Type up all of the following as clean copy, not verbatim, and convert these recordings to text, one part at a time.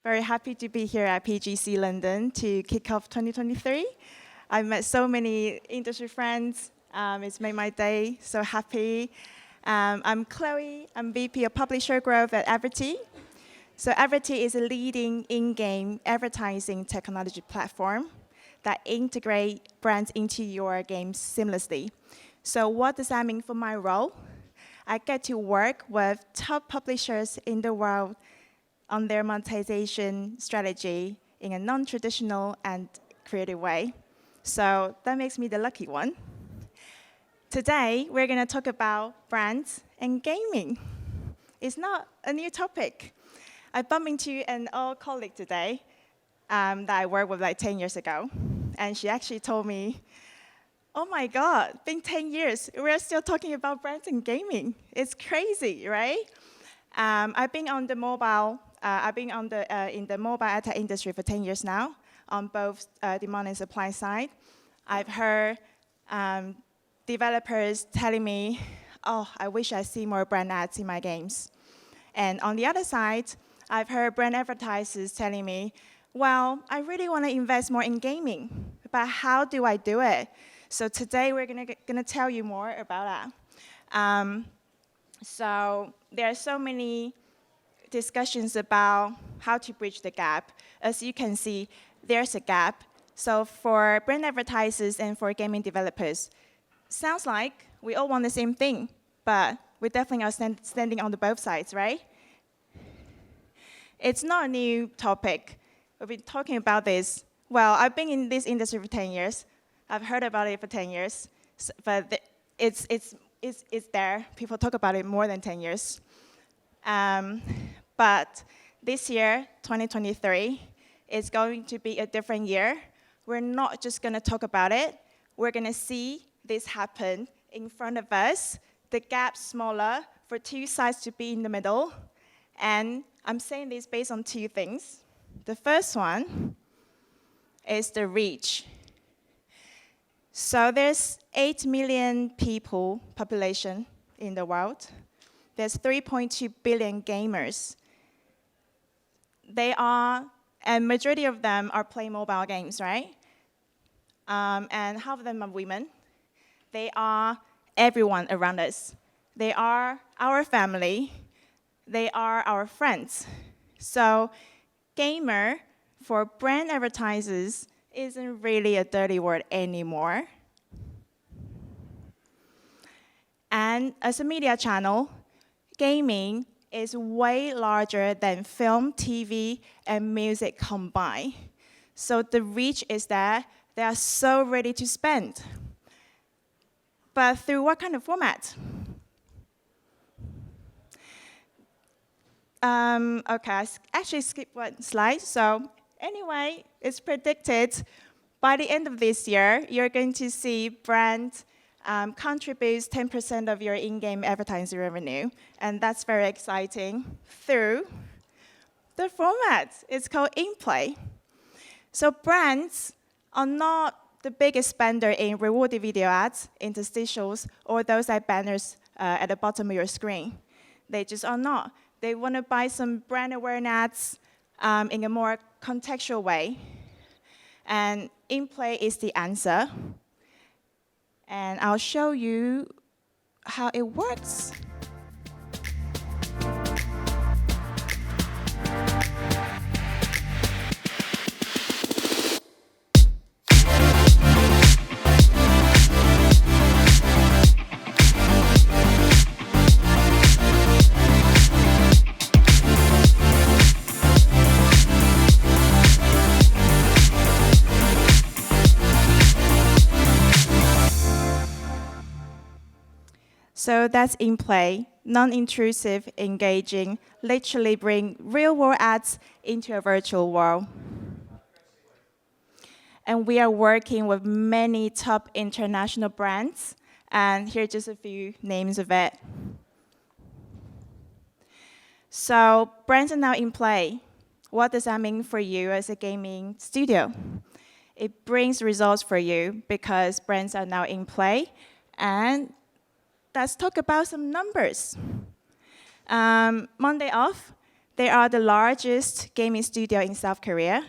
Very happy to be here at PGC London to kick off 2023. I've met so many industry friends. It's made my day so happy. I'm Chloe. I'm VP of Publisher Growth at Adverty. So Adverty is a leading in-game advertising technology platform that integrate brands into your games seamlessly. So what does that mean for my role? I get to work with top publishers in the world on their monetization strategy in a non-traditional and creative way. So that makes me the lucky one. Today, we're going to talk about brands and gaming. It's not a new topic. I bumped into an old colleague today that I worked with like 10 years ago. And she actually told me, oh my God, been 10 years, we're still talking about brands and gaming. It's crazy, right? I've been on the mobile in the mobile ad tech industry for 10 years now, on both demand and supply side. I've heard developers telling me, oh, I wish I see more brand ads in my games. And on the other side, I've heard brand advertisers telling me, well, I really want to invest more in gaming, but how do I do it? So today we're gonna tell you more about that. So there are so many discussions about how to bridge the gap. As you can see, there's a gap. So for brand advertisers and for gaming developers, sounds like we all want the same thing, but we definitely are standing on the both sides, right? It's not a new topic. We've been talking about this. Well, I've been in this industry for 10 years. I've heard about it for 10 years, but it's there. People talk about it more than 10 years. But this year, 2023, is going to be a different year. We're not just going to talk about it. We're going to see this happen in front of us, the gap smaller for two sides to be in the middle. And I'm saying this based on two things. The first one is the reach. So there's 8 million people population in the world. There's 3.2 billion gamers. And majority of them are playing mobile games, right? And half of them are women. They are everyone around us. They are our family. They are our friends. So gamer, for brand advertisers, isn't really a dirty word anymore. And as a media channel, gaming is way larger than film, TV, and music combined. So the reach is there. They are so ready to spend. But through what kind of format? Okay, I actually skipped one slide. So anyway, it's predicted by the end of this year, you're going to see brand contributes 10% of your in-game advertising revenue, and that's very exciting through the format. It's called in-play. So brands are not the biggest spender in rewarded video ads, interstitials, or those like banners at the bottom of your screen. They just are not. They want to buy some brand awareness ads in a more contextual way. And in-play is the answer. And I'll show you how it works. So that's in play, non-intrusive, engaging, literally bring real-world ads into a virtual world. And we are working with many top international brands, and here are just a few names of it. So brands are now in play. What does that mean for you as a gaming studio? It brings results for you because brands are now in play, and let's talk about some numbers. Monday off, They are the largest gaming studio in South Korea.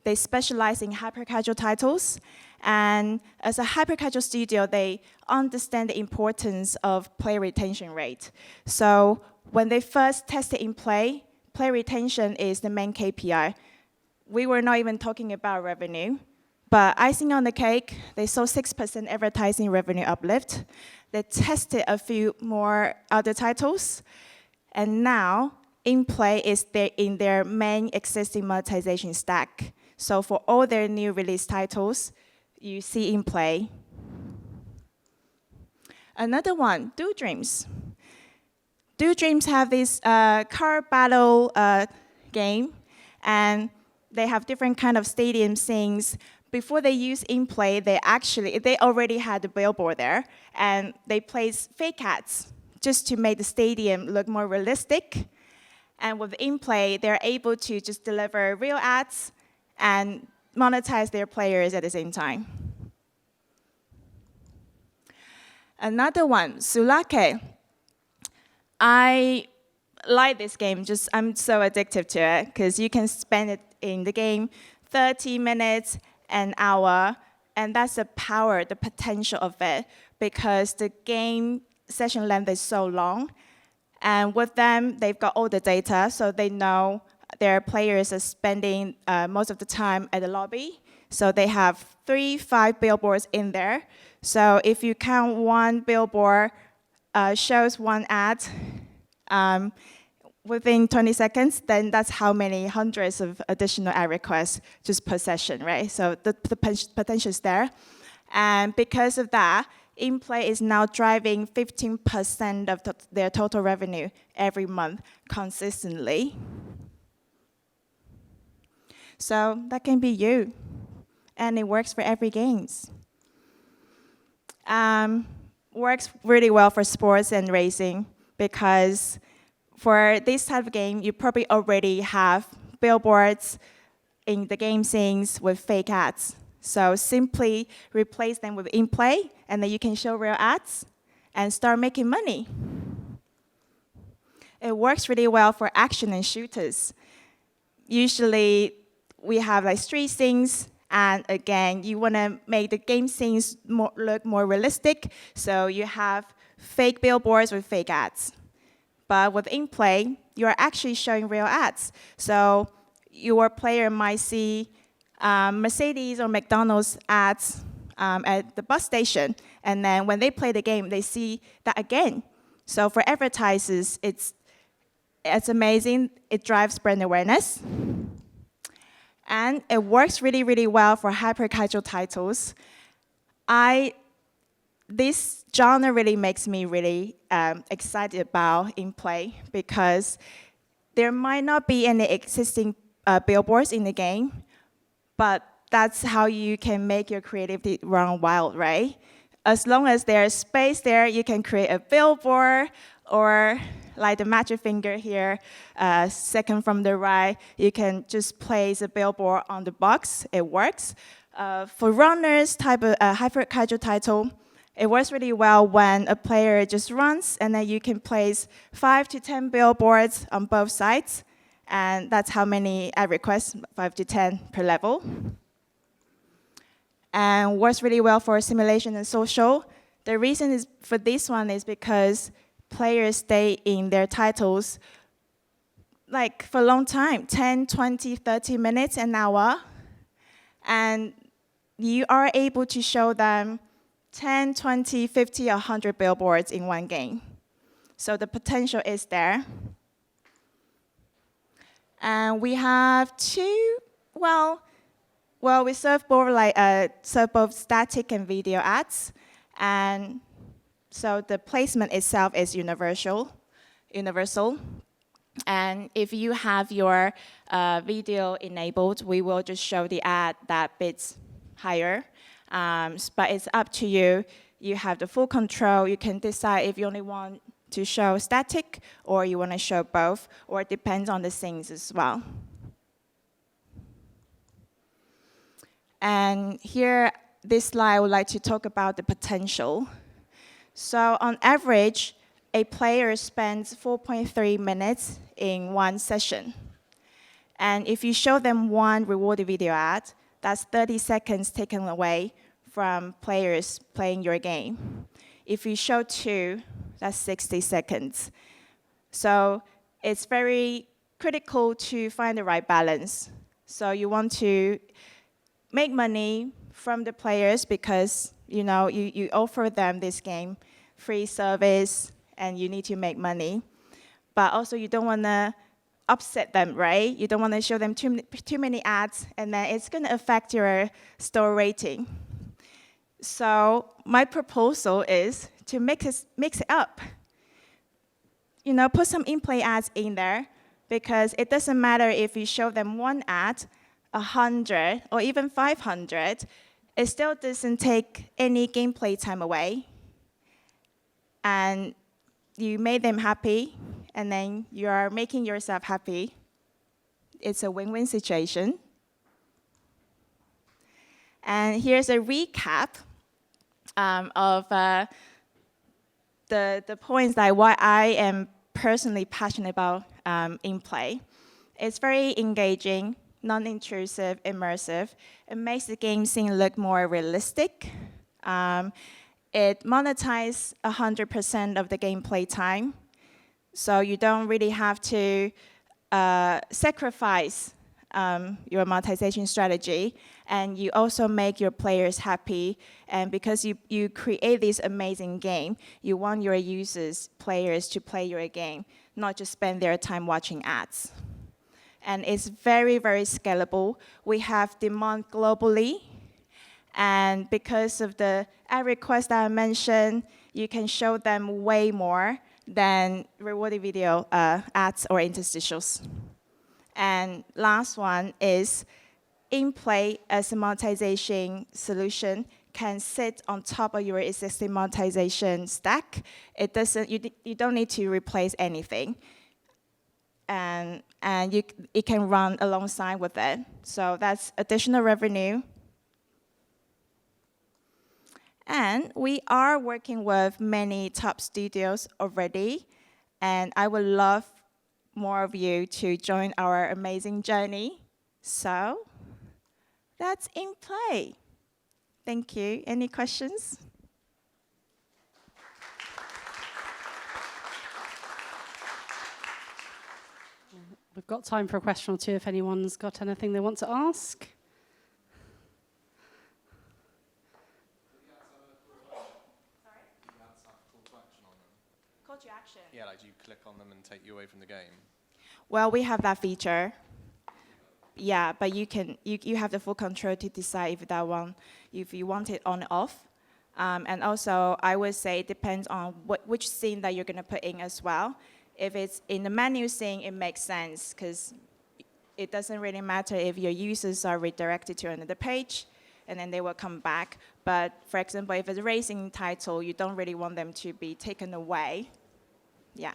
They specialize in hyper-casual titles. And as a hyper-casual studio, they understand the importance of player retention rate. So when they first tested in play, player retention is the main KPI. We were not even talking about revenue. But icing on the cake, they saw 6% advertising revenue uplift. They tested a few more other titles. And now, in-play is in their main existing monetization stack. So for all their new release titles, you see in-play. Another one, Do Dreams. Do Dreams have this car battle game, and they have different kind of stadium scenes. Before they use in-play, they already had the billboard there, and they placed fake ads just to make the stadium look more realistic. And with in-play, they're able to just deliver real ads and monetize their players at the same time. Another one, Sulake. I like this game, I'm so addicted to it, because you can spend it in the game 30 minutes, an hour, and that's the power, the potential of it, because the game session length is so long. And with them, they've got all the data, so they know their players are spending most of the time at the lobby. So they have 5 billboards in there. So if you count one billboard shows one ad within 20 seconds, then that's how many hundreds of additional ad requests just per session, right? So the potential is there. And because of that, in-play is now driving 15% of their total revenue every month consistently. So that can be you. And it works for every games. Works really well for sports and racing, because for this type of game, you probably already have billboards in the game scenes with fake ads. So simply replace them with in-play, and then you can show real ads and start making money. It works really well for action and shooters. Usually, we have like street scenes, and again, you want to make the game scenes look more realistic, so you have fake billboards with fake ads. But with in-play, you're actually showing real ads. So your player might see Mercedes or McDonald's ads at the bus station, and then when they play the game, they see that again. So for advertisers, it's amazing. It drives brand awareness. And it works really, really well for hyper-casual titles. This genre really makes me really excited about in-play, because there might not be any existing billboards in the game, but that's how you can make your creativity run wild, right? As long as there's space there, you can create a billboard, or like the magic finger here, second from the right, you can just place a billboard on the box. It works. For runners type of hyper-casual title, it works really well when a player just runs, and then you can place 5 to 10 billboards on both sides, and that's how many ad requests, 5 to 10 per level. And works really well for simulation and social. The reason for this one is because players stay in their titles like for a long time, 10, 20, 30 minutes, an hour, and you are able to show them 10, 20, 50, 100 billboards in one game. So the potential is there. And we have two, we serve both static and video ads. And so the placement itself is universal. And if you have your video enabled, we will just show the ad that bids higher. But it's up to you. You have the full control. You can decide if you only want to show static or you want to show both, or it depends on the scenes as well. And here, this slide, I would like to talk about the potential. So on average, a player spends 4.3 minutes in one session. And if you show them one rewarded video ad, that's 30 seconds taken away from players playing your game. If you show two, that's 60 seconds. So it's very critical to find the right balance. So you want to make money from the players because you offer them this game, free service, and you need to make money. But also you don't want to upset them, right? You don't want to show them too many ads, and then it's going to affect your store rating. So my proposal is to mix it up. Put some in-play ads in there, because it doesn't matter if you show them one ad, 100, or even 500, it still doesn't take any gameplay time away. And you made them happy, and then you are making yourself happy. It's a win-win situation. And here's a recap of the points that why I am personally passionate about in-play. It's very engaging, non-intrusive, immersive. It makes the game scene look more realistic. It monetizes 100% of the gameplay time. So you don't really have to sacrifice your monetization strategy. And you also make your players happy. And because you create this amazing game, you want your players to play your game, not just spend their time watching ads. And it's very, very scalable. We have demand globally. And because of the ad request that I mentioned, you can show them way more than rewarded video ads or interstitials. And last one is in-play as a monetization solution can sit on top of your existing monetization stack. You don't need to replace anything. And it can run alongside with it. So that's additional revenue. And we are working with many top studios already. And I would love more of you to join our amazing journey. So that's in-play. Thank you. Any questions? We've got time for a question or two if anyone's got anything they want to ask. Call to action. Yeah, like do you click on them and take you away from the game? Well, we have that feature. Yeah, but you have the full control to decide if you want it on or off. And also, I would say it depends on which scene that you're going to put in as well. If it's in the menu scene, it makes sense because it doesn't really matter if your users are redirected to another page and then they will come back. But for example, if it's a racing title, you don't really want them to be taken away. Yeah.